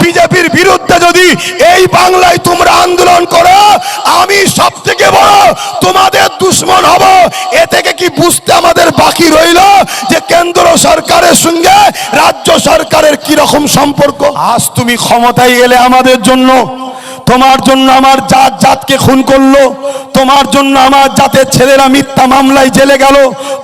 বিজেপির বিরুদ্ধে যদি এই বাংলায় তোমরা আন্দোলন করো, আমি সব থেকে বড় তোমাদের দুশ্মন হব। এ থেকে কি বুঝতে আমাদের বাকি রইল যে কেন্দ্র সরকারের সঙ্গে রাজ্য সরকারের কি রকম সম্পর্ক? আজ তুমি ক্ষমতায় এলে আমাদের জন্য, তোমার জন্য আমার জাত জাতকে খুন করলো, তোমার জন্য আমার জাতের ছেলেরা মিথ্যা মামলায় জেলে গেল,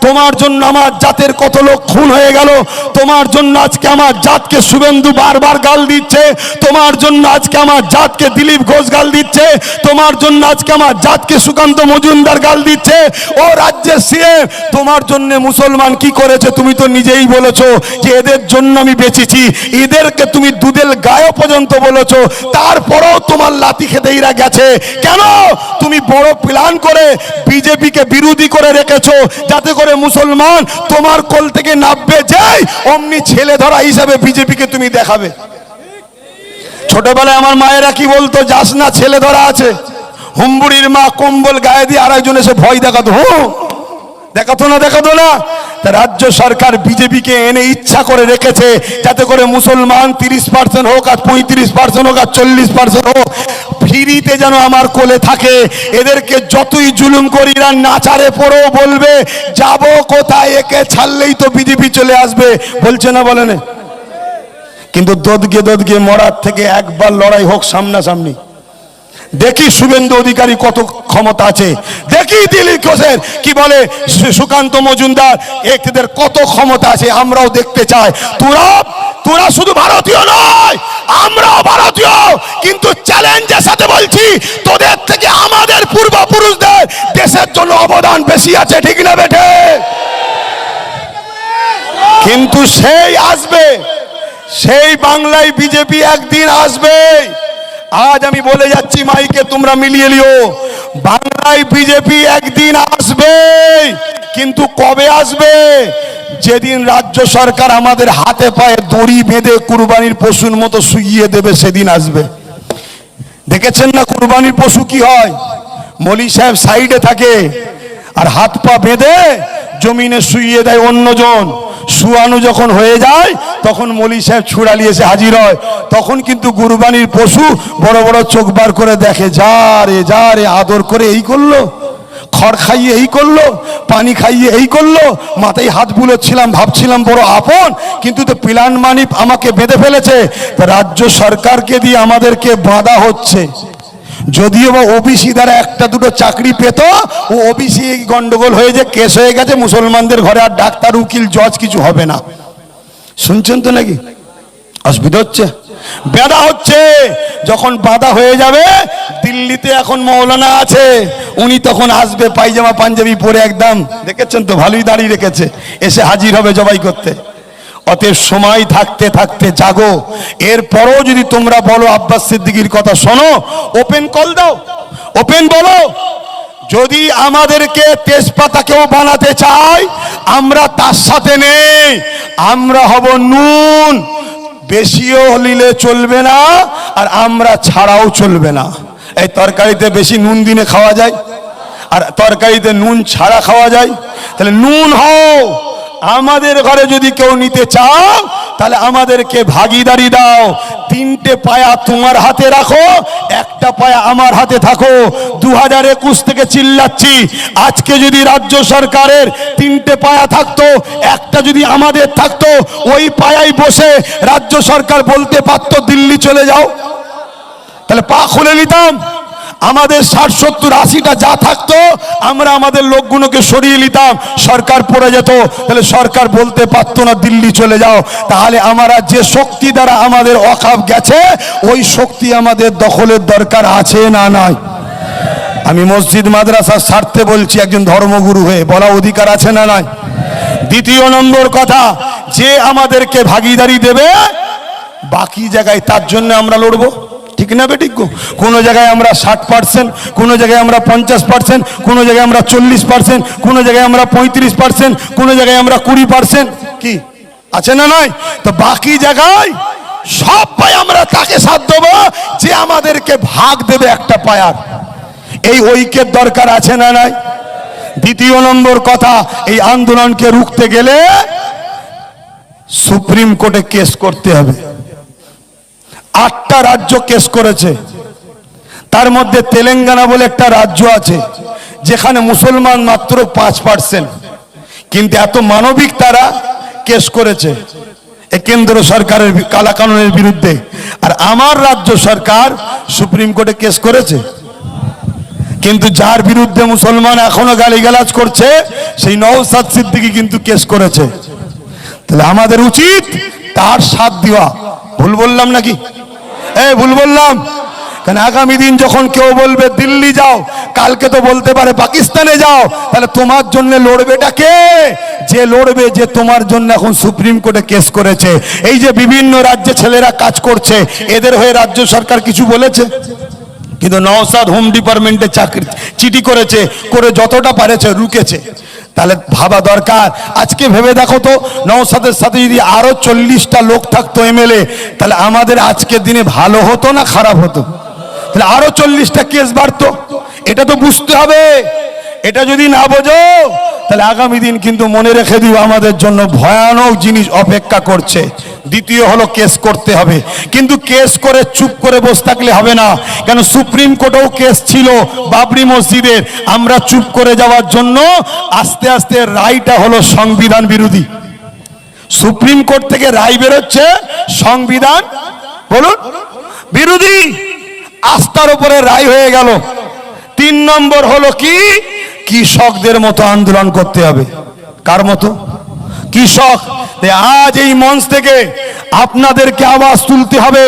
তোমার জন্য আমার জাতের কত লোক খুন হয়ে গেল, তোমার জন্য আজকে আমার জাতকে শুভেন্দু বারবার গাল দিচ্ছে, তোমার জন্য আজকে আমার জাতকে দিলীপ ঘোষ গাল দিচ্ছে, তোমার জন্য আজকে আমার জাতকে সুকান্ত মজুমদার গাল দিচ্ছে। ও রাজ্যের সিএম, তোমার জন্য মুসলমান কি করেছে তুমি তো নিজেই বলেছো যে এদের জন্য আমি বেঁচেছি, এদেরকে তুমি দুধের গায়ে পর্যন্ত বলেছো, তারপরেও তোমার লাথি খেতে এরা গেছে কেন? তুমি বড় প্ল্যান করে বিজেপিকে বিরোধী করে রেখেছো যাতে করে মুসলমান তোমার কোল থেকে নামবে যায়, অমনি ছেলে ধরা হিসাবে বিজেপিকে তুমি দেখাবে। ছোটবেলায় আমার মায়েরা কি বলতো, যাস না ছেলে ধরা আছে। হুম্বুড়ির মা কম্বল গায়ে দিয়ে আরেকজন এসে ভয় দেখাতো, দেখাতো না। রাজ্য সরকার বিজেপিকে এনে ইচ্ছা করে রেখেছে যাতে করে মুসলমান 30% হোক আর 35% হোক আর 40% হোক ফ্রিতে যেন আমার কোলে থাকে। এদেরকে যতই জুলুম করি না নাচারে পড়েও বলবে যাব কোথায়, একে ছাড়লেই তো বিজেপি চলে আসবে, বলছে না বলে না? কিন্তু দদগে মরার থেকে একবার লড়াই হোক সামনাসামনি, দেখি শুভেন্দু অধিকারী কত ক্ষমতা আছে, দেখি দিলীপ ঘোষের কি বলে সুকান্ত মজুমদার এদের কত ক্ষমতা আছে, আমরাও দেখতে চাই। তোরা শুধু ভারতীয় নয়, আমরাও ভারতীয়, কিন্তু চ্যালেঞ্জের সাথে বলছি তোদের থেকে আমাদের পূর্বপুরুষদের দেশের জন্য অবদান বেশি আছে, ঠিক না বেঠে? কিন্তু সেই আসবে, সেই বাংলায় বিজেপি একদিন আসবে। আজ আমি বলে যাচ্ছি মাইকে, তোমরা মিলিয়ে লিও, বাংলায় বিজেপি একদিন আসবে। কিন্তু কবে আসবে? যেদিন রাজ্য সরকার আমাদের হাতে পায়ে দড়ি বেঁধে কুরবানির পশুর মতো শুইয়ে দেবে, সেদিন আসবে। দেখেছেন না কুরবানির পশু কি হয়? মলি সাহেব সাইডে থাকে আর হাত পা বেঁধে জমিনে শুইয়ে দেয় অন্যজন। শুয়ানো যখন হয়ে যায় তখন মলি সাহেব ছুড়ালি এসে হাজির হয়। তখন কিন্তু কুরবানির পশু বড় বড় চোখ বার করে দেখে, যা রে আদর করে এই করলো, খড় খাইয়ে এই করলো, পানি খাইয়ে এই করলো, মাথায় হাত বুলোচ্ছিলাম, ভাবছিলাম বড় আপন, কিন্তু তো প্ল্যান মানি আমাকে বেঁধে ফেলেছে। রাজ্য সরকারকে দিয়ে আমাদেরকে বাঁধা হচ্ছে। যদিও বা ওবিসি দ্বারা একটা দুটো চাকরি পেত, ও ওবিসি গন্ডগোল হয়ে যে কেস হয়ে গেছে, মুসলমানদের ঘরে আর ডাক্তার উকিল জজ কিছু হবে না। শুনছেন তো নাকি? অসুবিধা হচ্ছে, বাধা হচ্ছে। যখন বাধা হয়ে যাবে, দিল্লিতে এখন মৌলানা আছে, উনি তখন আসবে পায়জামা পাঞ্জাবি পরে, একদম দেখেছেন তো ভালোই দাঁড়িয়ে রেখেছে, এসে হাজির হবে জবাই করতে। অতএব সময় থাকতে থাকতে জাগো। এরপরও যদি তোমরা বলো আব্বাস সিদ্দিকীর কথা শোনো, ওপেন কল দাও, ওপেন বলো। যদি আমাদেরকে তেজপাতা কেউ বানাতে চায়, আমরা তার সাথে নেই, আমরা হব নুন। বেশিও নিলে চলবে না, আর আমরা ছাড়াও চলবে না। এই তরকারিতে বেশি নুন দিনে খাওয়া যায়, আর তরকারিতে নুন ছাড়া খাওয়া যায়। তাহলে নুন হও। আমাদের ঘরে যদি কেউ নিতে চাও, তাহলে আমাদেরকে ভাগিদারি দাও। 3টে পায়া তোমার হাতে রাখো, একটা পায়া আমার হাতে থাকো। 2021 থেকে চিল্লাচ্ছি, আজকে যদি রাজ্য সরকারের 3টে পায়া থাকতো, একটা যদি আমাদের থাকতো, ওই পায়ায় বসে রাজ্য সরকার বলতে পারতো দিল্লি চলে যাও, তাহলে পা খুলে নিতাম। আমাদের 60-70-80টা যা থাকতো, আমরা আমাদের লোকগুলোকে সরিয়ে নিতাম, সরকার পড়ে যেত, তাহলে সরকার বলতে পারতো না দিল্লি চলে যাও। তাহলে আমরা যে শক্তি দ্বারা আমাদের অকাপ গেছে, ওই শক্তি আমাদের দখলের দরকার আছে না নাই? আমি মসজিদ মাদ্রাসার স্বার্থে বলছি, একজন ধর্মগুরু হয়ে বলা অধিকার আছে না নাই? দ্বিতীয় নম্বর কথা, যে আমাদেরকে ভাগিদারি দেবে বাকি জায়গায়, তার জন্য আমরা লড়বো, ঠিক না বেঠিক? কোনো জায়গায় আমরা 60%, কোনো জায়গায় আমরা 50%, কোনো জায়গায় আমরা 40%, কোনো জায়গায় আমরা 35%, কোনো জায়গায় আমরা 20%, কি আছে না নাই? তো বাকি জায়গায় সব পাই আমরা তাকে সাথ দেবো যে আমাদেরকে ভাগ দেবে একটা পায়ার। এই ঐক্যের দরকার আছে না নাই? দ্বিতীয় নম্বর কথা, এই আন্দোলনকে রুখতে গেলে সুপ্রিম কোর্টে কেস করতে হবে। 8টা রাজ্য কেস করেছে। তার মধ্যে তেলেঙ্গানা বলে একটা রাজ্য আছে যেখানে মুসলমান মাত্র 5%, কিন্তু এত মানবিক তারা কেস করেছে কেন্দ্র সরকারের কালাকানুনের বিরুদ্ধে। আর আমার রাজ্য সরকার সুপ্রিম কোর্টে কেস করেছে, কিন্তু যার বিরুদ্ধে মুসলমান এখনো গালিগালাজ করছে সেই নওশাদ সিদ্দিকী কিন্তু কেস করেছে। তাহলে আমাদের উচিত তার সাথ দেওয়া। ভুল বললাম নাকি? ভুল বললাম? কারণ আগামী দিন যখন কেউ বলবে দিল্লি যাও, কালকে তো বলতে পারে পাকিস্তানে যাও, তাহলে তোমার জন্য লড়বেটা কে? যে লড়বে, যে তোমার জন্য এখন সুপ্রিম কোর্টে কেস করেছে। এই যে বিভিন্ন রাজ্যে ছেলেরা কাজ করছে, এদের হয়ে রাজ্য সরকার কিছু বলেছে? কিন্তু নওশাদ হোম ডিপার্টমেন্টে চাকরি চিঠি করেছে, করে যতটা পারেছে রুকেছে। তাহলে ভাবা দরকার। আজকে ভেবে দেখো তো, নওশাদের সাথে যদি আরো 40টা লোক থাকতো এমএলএ, তাহলে আমাদের আজকের দিনে ভালো হতো না খারাপ হতো? তাহলে আরো 40টা কেস বাড়তো। এটা তো বুঝতে হবে। এটা যদি না বোঝো তাহলে আগামী দিন কিন্তু মনে রেখে দিও আমাদের জন্য ভয়ানক জিনিস অপেক্ষা করছে। দ্বিতীয় হলো কেস করতে হবে, কিন্তু কেস করে চুপ করে বসে থাকলে হবে না। কেন সুপ্রিম কোর্টেও কেস ছিল বাবরি মসজিদের, আমরা চুপ করে যাওয়ার জন্য আস্তে আস্তে রায়টা হলো সংবিধান বিরোধী। সুপ্রিম কোর্ট থেকে রায় বেরোচ্ছে সংবিধান বলুন বিরোধী, আস্থার উপরে রায় হয়ে গেল। 3 নম্বর হলো কি, কৃষকদের মতো আন্দোলন করতে হবে। কার মতো? কৃষক। আজ এই মঞ্চ থেকে আপনাদেরকে আওয়াজ তুলতে হবে।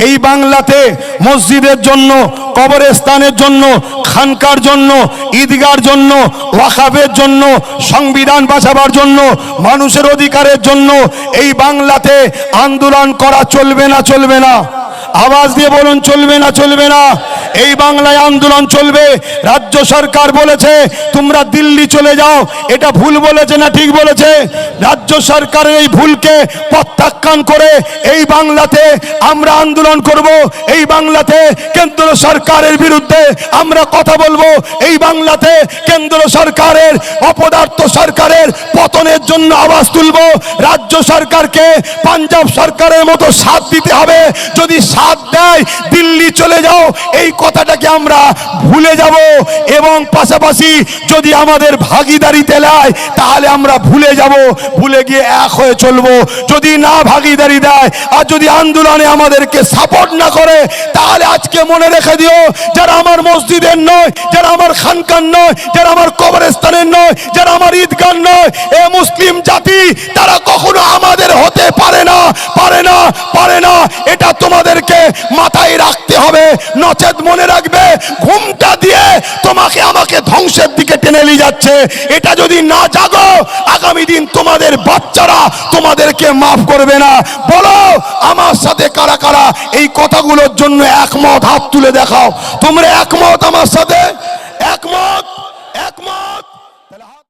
এই বাংলাতে মসজিদের জন্য, কবরস্থানের জন্য, খানকার জন্য, ঈদগার জন্য, ওয়াকাফের জন্য, সংবিধান বাঁচাবার জন্য, মানুষের অধিকারের জন্য এই বাংলাতে আন্দোলন করা চলবে না, চলবে না। আওয়াজ দিয়ে বলুন চলবে না, চলবে না। এই বাংলায় আন্দোলন চলবে। রাজ্য সরকার বলেছে তোমরা দিল্লি চলে যাও, এটা ভুল বলেছে না ঠিক বলেছে? রাজ্য সরকারের এই ভুলকে প্রত্যাখ্যান করে এই বাংলাতে আমরা আন্দোলন করব। এই বাংলাতে কেন্দ্র সরকারের বিরুদ্ধে আমরা কথা বলবো। এই বাংলাতে কেন্দ্র সরকারের, অপদার্থ সরকারের পতনের জন্য আওয়াজ তুলব। রাজ্য সরকারকে পাঞ্জাব সরকারের মতো সাথ দিতে হবে। যদি সাথ দেয় দিল্লি চলে যাও, এই কথাটাকে আমরা ভুলে যাব। এবং পাশাপাশি যদি আমাদের ভাগিদারিতে নেয় তাহলে আমরা ভুলে যাব, ভুলে গিয়ে এক হয়ে চলবো। যদি না ভাগিদারি দেয় আর যদি আন্দোলনে আমাদেরকে সাপোর্ট না করে, তাহলে আজকে মনে রেখে দিও, যারা আমার মসজিদের নয়, যারা আমার খানকার নয়, যারা আমার কবরস্থানের নয়, যারা আমার ঈদগাহ নয়, এ মুসলিম জাতি তারা কখনো আমাদের হতে পারে না, পারে না, পারে না। এটা তোমাদেরকে মাথায় রাখতে হবে। নচেত মনে রাখবে, ঘুমটা দিয়ে তোমাকে আমাকে ধ্বংসের দিকে টেনে নিয়ে যাচ্ছে। এটা যদি না জাগো, আগামী দিন তোমাদের বাচ্চারা তোমাদেরকে মাফ করবে না। বলো আমার সাথে কারা কারা এই কথাগুলোর জন্য একমত? হাত তুলে দেখাও। তোমরা একমত আমার সাথে?